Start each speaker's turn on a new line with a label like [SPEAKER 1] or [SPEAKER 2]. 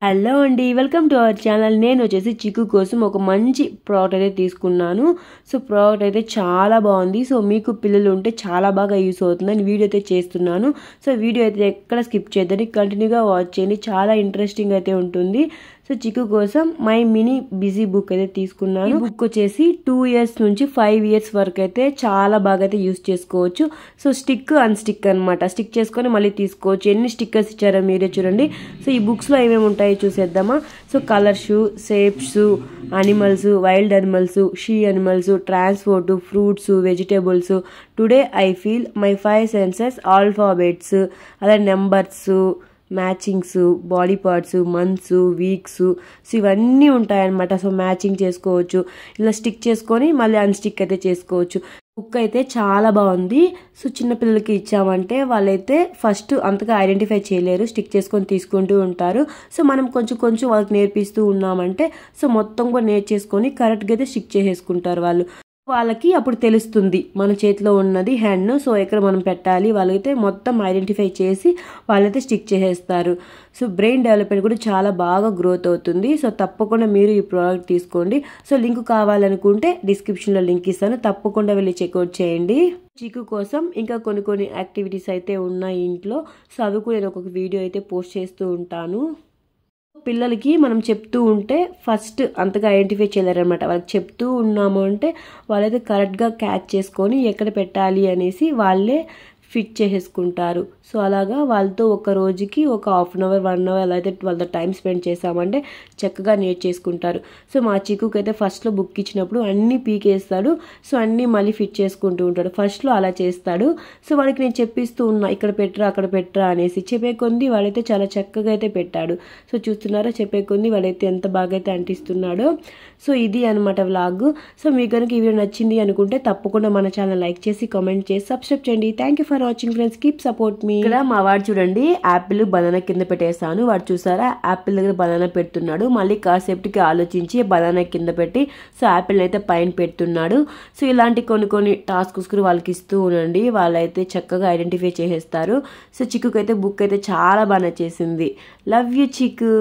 [SPEAKER 1] Hello అండి, welcome to our channel. నేను వచ్చేసి చిక్కు కోసం ఒక మంచి ప్రోడక్ట్ అయితే తీసుకున్నాను. సో ప్రోడక్ట్ అయితే చాలా బాగుంది. సో మీకు పిల్లలు ఉంటే చాలా బాగా యూస్ అవుతుందని వీడియో అయితే చేస్తున్నాను. సో వీడియో అయితే ఎక్కడ స్కిప్ చేయద్దని కంటిన్యూగా వాచ్ చేయండి, చాలా ఇంట్రెస్టింగ్ అయితే ఉంటుంది. సో చిక్కు కోసం మై మినీ బిజీ బుక్ అయితే తీసుకున్నాను. ఈ బుక్ వచ్చేసి 2 years నుంచి 5 years వరకు అయితే చాలా బాగా అయితే యూస్ చేసుకోవచ్చు. సో స్టిక్ అన్స్టిక్ అనమాట, స్టిక్ చేసుకొని మళ్ళీ తీసుకోవచ్చు. ఎన్ని స్టిక్కర్స్ ఇచ్చారో మీరే చూడండి. సో ఈ బుక్స్ లో ఏమేమి ఉంటాయో చూసేద్దామా. So colours, shapes, animals, wild animals, sea animals, transport, fruits, vegetables, today I feel, my 5 senses, alphabets, అలా numbers, matchings, body parts, months, weeks, so ఇవన్నీ ఉంటాయన్నమాట. సో మ్యాచింగ్ చేసుకోవచ్చు, ఇలా స్టిక్ చేసుకొని మళ్ళీ అన్స్టిక్ అయితే చేసుకోవచ్చు. బుక్ అయితే చాలా బాగుంది. సో చిన్నపిల్లలకి ఇచ్చామంటే వాళ్ళైతే ఫస్ట్ అంతగా ఐడెంటిఫై చేయలేరు, స్టిక్ చేసుకొని తీసుకుంటూ ఉంటారు. సో మనం కొంచెం కొంచెం వాళ్ళకి నేర్పిస్తూ ఉన్నామంటే సో మొత్తం కూడా నేర్చేసుకొని కరెక్ట్గా అయితే స్టిక్ చేసేసుకుంటారు వాళ్ళు. వాళ్ళకి అప్పుడు తెలుస్తుంది మన చేతిలో ఉన్నది హ్యాండ్, సో ఎక్కడ మనం పెట్టాలి. వాళ్ళైతే మొత్తం ఐడెంటిఫై చేసి వాళ్ళైతే స్టిక్ చేసేస్తారు. సో బ్రెయిన్ డెవలప్మెంట్ కూడా చాలా బాగా గ్రోత్ అవుతుంది. సో తప్పకుండా మీరు ఈ ప్రోడక్ట్ తీసుకోండి. సో లింక్ కావాలనుకుంటే డిస్క్రిప్షన్లో లింక్ ఇస్తాను, తప్పకుండా వెళ్ళి చెక్అవుట్ చేయండి. చిక్కు కోసం ఇంకా కొన్ని యాక్టివిటీస్ అయితే ఉన్నాయి ఇంట్లో. సో అవి కూడా నేను ఒక వీడియో అయితే పోస్ట్ చేస్తూ ఉంటాను. పిల్లలకి మనం చెప్తూ ఉంటే ఫస్ట్ అంతగా ఐడెంటిఫై చేయలేరనమాట. వాళ్ళకి చెప్తూ ఉన్నాము అంటే వాళ్ళైతే కరెక్ట్గా క్యాచ్ చేసుకొని ఎక్కడ పెట్టాలి అనేసి వాళ్ళే ఫిట్ చేసేసుకుంటారు. సో అలాగా వాళ్ళతో ఒక రోజుకి ఒక 1/2 hour 1 hour అలా అయితే వాళ్ళతో టైం స్పెండ్ చేసామంటే చక్కగా నేర్చేసుకుంటారు. సో మా చిక్కుకి అయితే ఫస్ట్లో బుక్ ఇచ్చినప్పుడు అన్నీ పీకేస్తాడు. సో అన్నీ మళ్ళీ ఫిట్ చేసుకుంటూ ఉంటాడు. ఫస్ట్లో అలా చేస్తాడు. సో వాడికి నేను చెప్పిస్తూ ఉన్నా, ఇక్కడ పెట్టరా అక్కడ పెట్టరా అనేసి. చెప్పే కొంది వాడైతే చాలా చక్కగా అయితే పెట్టాడు. సో చూస్తున్నారా, చెప్పే కొంది వాడైతే ఎంత బాగా అయితే అంటిస్తున్నాడో. సో ఇది అనమాట వ్లాగ్. సో మీకు కనుక ఈ వీడియో నచ్చింది అనుకుంటే తప్పకుండా మన ఛానల్ లైక్ చేసి కామెంట్ చేసి సబ్స్క్రైబ్ చేయండి. Thank you for watching friends, keep support me. ఇక్కడ మా వాడు చూడండి, యాపిల్ బనానా కింద పెట్టేస్తాను. వాడు చూసారా, యాపిల్ దగ్గర బనానా పెడుతున్నాడు. మళ్ళీ కాసేపటికి ఆలోచించి బనానా కింద పెట్టి సో యాపిల్ అయితే పైన పెడుతున్నాడు. సో ఇలాంటి కొన్ని టాస్క్స్ కూడా వాళ్ళకి ఇస్తూ ఉండండి, వాళ్ళైతే చక్కగా ఐడెంటిఫై చేసేస్తారు. సో చిక్కుకు అయితే బుక్ అయితే చాలా బాగా నచ్చేసింది. లవ్ యూ చిక్కు.